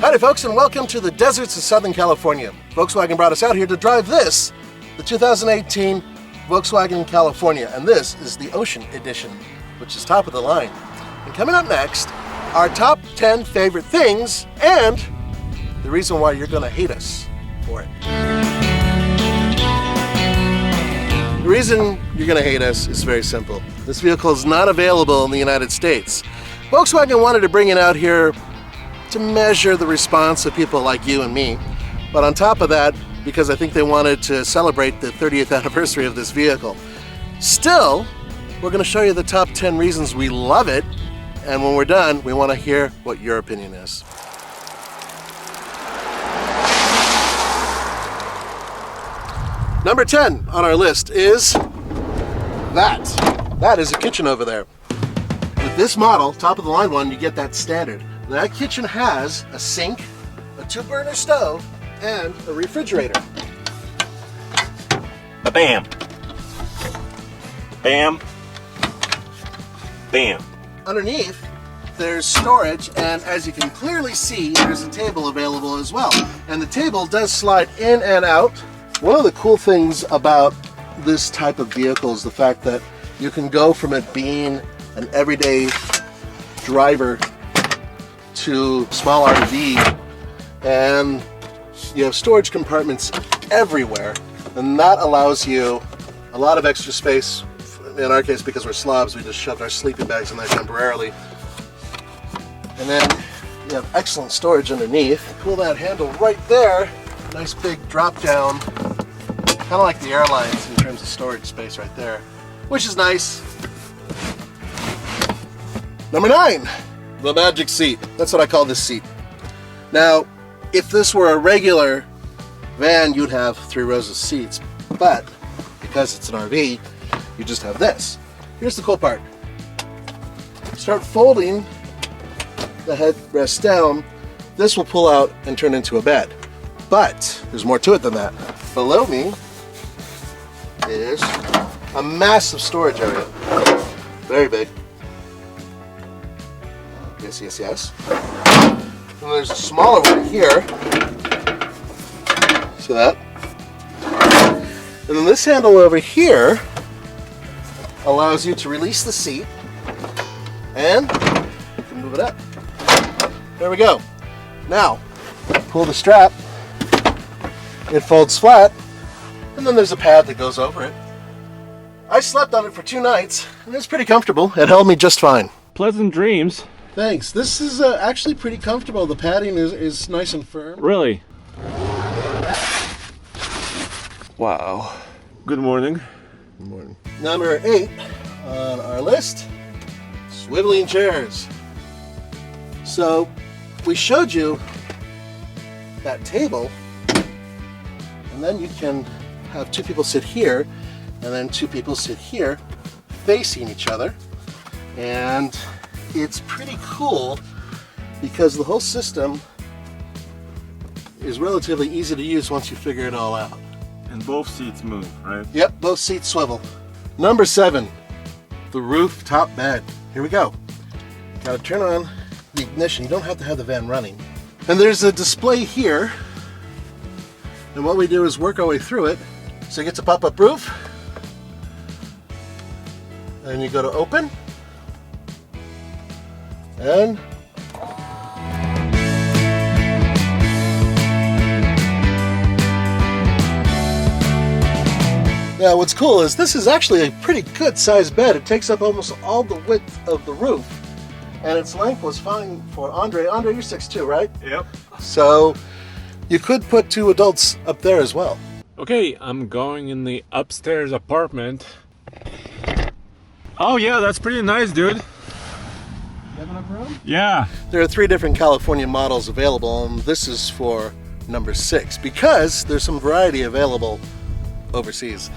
Howdy folks, and welcome to the deserts of Southern California. Volkswagen brought us out here to drive this, the 2018 Volkswagen California, and this is the Ocean Edition, which is top of the line. And coming up next, our top 10 favorite things and the reason why you're gonna hate us for it. The reason you're gonna hate us is very simple. This vehicle is not available in the United States. Volkswagen wanted to bring it out here to measure the response of people like you and me. But on top of that, because I think they wanted to celebrate the 30th anniversary of this vehicle. Still, we're gonna show you the top 10 reasons we love it. And when we're done, we wanna hear what your opinion is. Number 10 on our list is that. That is a kitchen over there. With this model, top of the line one, you get that standard. That kitchen has a sink, a 2-burner stove, and a refrigerator. Bam. Bam. Bam. Underneath, there's storage, and as you can clearly see, there's a table available as well. And the table does slide in and out. One of the cool things about this type of vehicle is the fact that you can go from it being an everyday driver to small RV, and you have storage compartments everywhere, and that allows you a lot of extra space. In our case, because we're slobs, we just shoved our sleeping bags in there temporarily. And then you have excellent storage underneath. Pull that handle right there, nice big drop down, kind of like the airlines in terms of storage space right there, which is nice. Number 9. The magic seat. That's what I call this seat. Now, if this were a regular van, you'd have 3 rows of seats, but because it's an RV, you just have this. Here's the cool part. Start folding the headrest down. This will pull out and turn into a bed. But there's more to it than that. Below me is a massive storage area. Very big. Yes. And there's a smaller one here. See that? And then this handle over here allows you to release the seat and you can move it up. There we go. Now, pull the strap, it folds flat, and then there's a pad that goes over it. I slept on it for 2 nights, and it's pretty comfortable. It held me just fine. Pleasant dreams. Thanks. This is actually pretty comfortable. The padding is nice and firm. Really? Wow. Good morning. Good morning. Number 8 on our list, swiveling chairs. So we showed you that table, and then you can have 2 people sit here, and then 2 people sit here facing each other. And it's pretty cool because the whole system is relatively easy to use once you figure it all out. And both seats move, right? Yep, both seats swivel. Number 7, the rooftop bed. Here we go. Gotta turn on the ignition. You don't have to have the van running. And there's a display here. And what we do is work our way through it. So you get to pop-up roof. And you go to open. And now what's cool is this is actually a pretty good sized bed. It takes up almost all the width of the roof, and its length was fine for Andre. Andre, you're 6'2", right? Yep. So you could put 2 adults up there as well. Okay, I'm going in the upstairs apartment. Oh yeah, that's pretty nice, dude. You have enough room? Yeah. There are 3 different California models available, and this is for number 6 because there's some variety available overseas.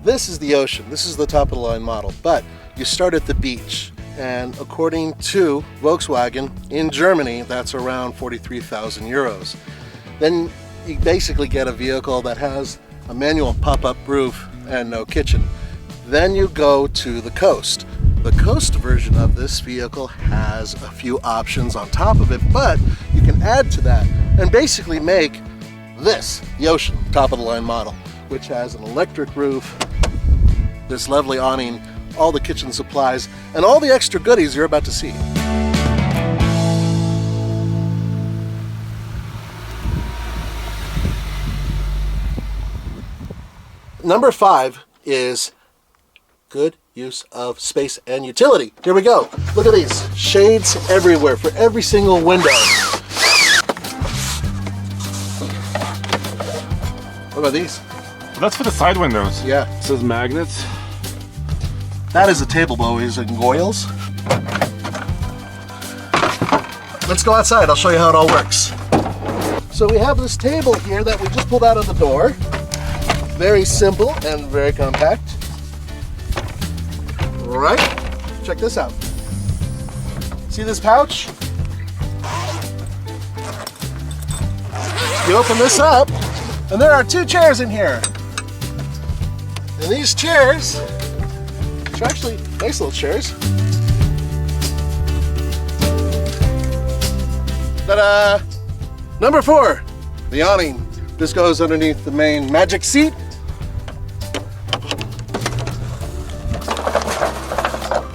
This is the Ocean. This is the top of the line model, but you start at the beach, and according to Volkswagen in Germany, that's around 43,000 euros. Then you basically get a vehicle that has a manual pop-up roof and no kitchen. Then you go to the coast. The coast version of this vehicle has a few options on top of it, but you can add to that and basically make this the Ocean top of the line model, which has an electric roof, this lovely awning, all the kitchen supplies, and all the extra goodies you're about to see. Number 5 is good use of space and utility. Here we go. Look at these shades everywhere for every single window. What about these? That's for the side windows. Yeah. It says magnets. That is a table bow using coils. Let's go outside. I'll show you how it all works. So we have this table here that we just pulled out of the door. Very simple and very compact. Right? Check this out. See this pouch? You open this up, and there are 2 chairs in here. And these chairs, which are actually nice little chairs. Ta-da! Number 4, the awning. This goes underneath the main magic seat.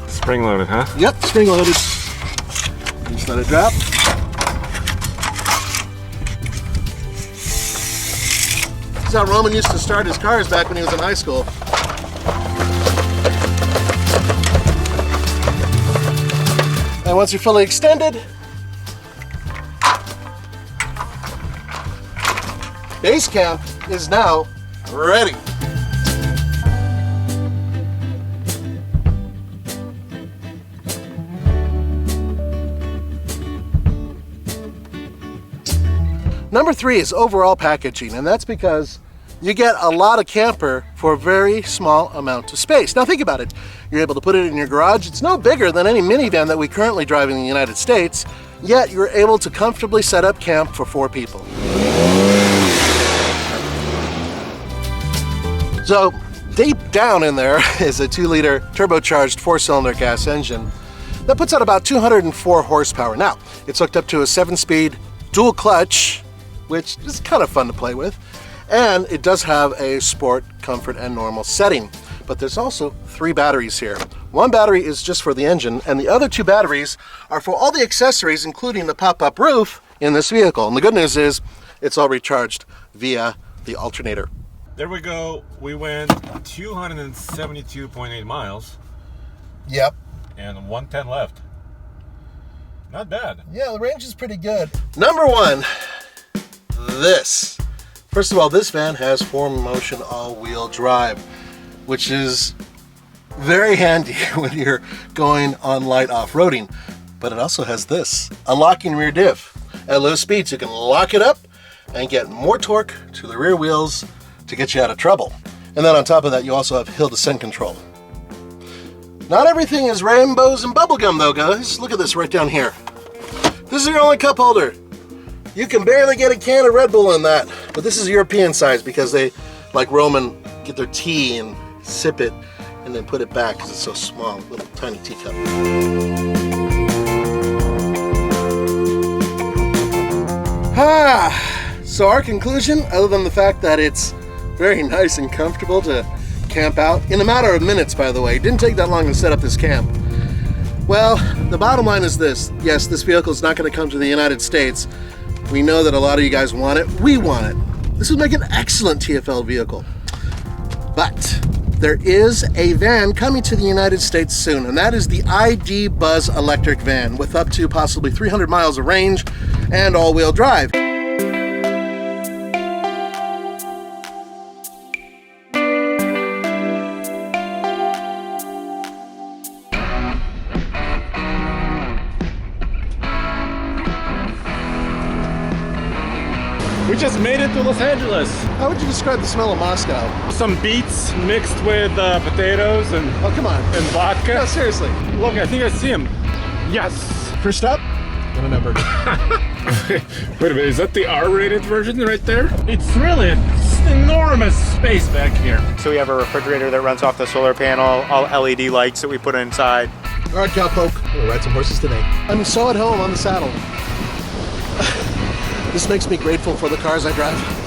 Spring loaded, huh? Yep, spring loaded. Just let it drop. This is how Roman used to start his cars back when he was in high school. And once you're fully extended, base camp is now ready. Number 3 is overall packaging, and that's because you get a lot of camper for a very small amount of space. Now think about it. You're able to put it in your garage. It's no bigger than any minivan that we currently drive in the United States, yet you're able to comfortably set up camp for 4 people. So deep down in there is a 2-liter turbocharged 4-cylinder gas engine that puts out about 204 horsepower. Now, it's hooked up to a 7-speed dual clutch, which is kind of fun to play with. And it does have a sport, comfort, and normal setting. But there's also 3 batteries here. 1 battery is just for the engine, and the other 2 batteries are for all the accessories, including the pop-up roof in this vehicle. And the good news is, it's all recharged via the alternator. There we go. We went 272.8 miles. Yep. And 110 left. Not bad. Yeah, the range is pretty good. Number 1, this. First of all, this van has 4Motion all-wheel drive, which is very handy when you're going on light off-roading. But it also has this, unlocking rear diff. At low speeds, you can lock it up and get more torque to the rear wheels to get you out of trouble. And then on top of that, you also have hill descent control. Not everything is rainbows and bubblegum though, guys. Look at this right down here. This is your only cup holder. You can barely get a can of Red Bull in that, but this is European size because they, like Roman, get their tea and sip it and then put it back because it's so small, little tiny teacup. So our conclusion, other than the fact that it's very nice and comfortable to camp out, in a matter of minutes, by the way. It didn't take that long to set up this camp. Well, the bottom line is this. Yes, this vehicle is not going to come to the United States. We know that a lot of you guys want it. We want it. This would make an excellent TFL vehicle. But there is a van coming to the United States soon, and that is the ID Buzz electric van with up to possibly 300 miles of range and all-wheel drive. We just made it to Los Angeles. How would you describe the smell of Moscow? Some beets mixed with potatoes and Oh, come on. vodka. No, seriously. Look, I think I see him. Yes. First up, Banana Burger. Wait a minute, is that the R-rated version right there? It's really enormous space back here. So we have a refrigerator that runs off the solar panel, all LED lights that we put inside. All right, cowpoke. I'm gonna ride some horses today. I'm so at home on the saddle. This makes me grateful for the cars I drive.